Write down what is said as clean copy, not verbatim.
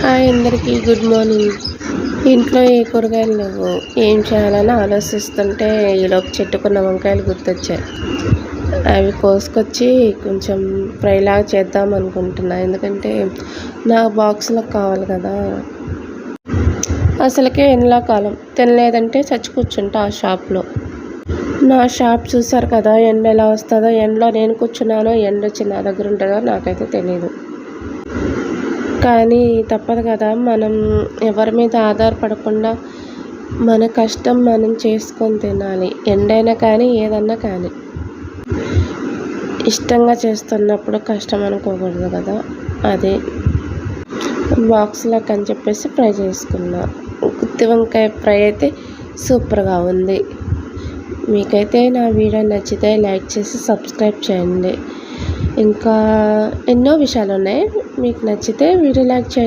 Hi అందరికీ good morning. ఇంట్లో ఏ కూరగాయలు లేవు, ఏం చేయాలని ఆలోచిస్తుంటే ఈలోపు చెట్టుకున్న వంకాయలు గుర్తొచ్చాయి. అవి కోసుకొచ్చి కొంచెం ఫ్రైలాగా చేద్దాం అనుకుంటున్నా, ఎందుకంటే నా బాక్స్లకు కావాలి కదా. అసలుకే ఎండాకాలం, తినలేదంటే చచ్చి కూర్చుంటా ఆ షాప్లో. నా షాప్ చూసారు కదా, ఎండ ఎలా వస్తుందో. ఎండలో నేను కూర్చున్నానో ఎండ వచ్చి నా దగ్గర ఉంటుందో నాకైతే తెలియదు. కానీ తప్పదు కదా, మనం ఎవరి మీద ఆధారపడకుండా మన కష్టం మనం చేసుకొని తినాలి. ఎండైనా కానీ ఏదన్నా కానీ ఇష్టంగా చేస్తున్నప్పుడు కష్టం అనుకోకూడదు కదా. అదే బాక్స్లోకి అని చెప్పేసి ఫ్రై చేసుకున్నా. గుత్తి వంకాయ ఫ్రై అయితే సూపర్గా ఉంది. మీకైతే నా వీడియో నచ్చితే లైక్ చేసి సబ్స్క్రైబ్ చేయండి. ఇంకా ఎన్నో విషయాలు ఉన్నాయి, మీకు నచ్చితే వీడియో లైక్ చేయండి.